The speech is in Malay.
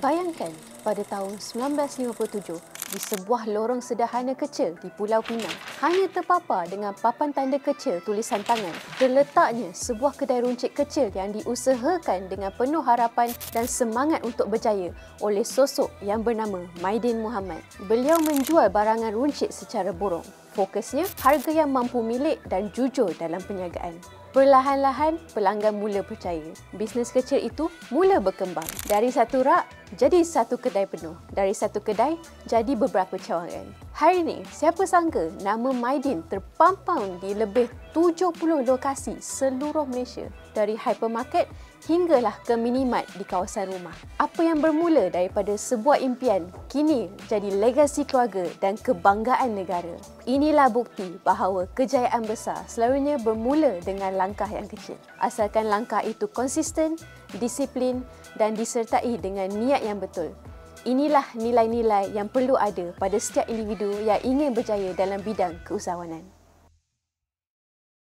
Bayangkan, pada tahun 1957, di sebuah lorong sederhana kecil di Pulau Pinang, hanya terpapar dengan papan tanda kecil tulisan tangan, terletaknya sebuah kedai runcit kecil yang diusahakan dengan penuh harapan dan semangat untuk berjaya oleh sosok yang bernama Maidin Muhammad. Beliau menjual barangan runcit secara borong. Fokusnya, harga yang mampu milik dan jujur dalam perniagaan. Perlahan-lahan, pelanggan mula percaya. Bisnes kecil itu mula berkembang. Dari satu rak, jadi satu kedai penuh. Dari satu kedai, jadi beberapa cawangan. Hari ini, siapa sangka nama Maidin terpampang di lebih 70 lokasi seluruh Malaysia. Dari hypermarket hinggalah ke minimart di kawasan rumah. Apa yang bermula daripada sebuah impian, kini jadi legasi keluarga dan kebanggaan negara. Inilah bukti bahawa kejayaan besar selalunya bermula dengan langkah yang kecil. Asalkan langkah itu konsisten, disiplin dan disertai dengan niat yang betul. Inilah nilai-nilai yang perlu ada pada setiap individu yang ingin berjaya dalam bidang keusahawanan.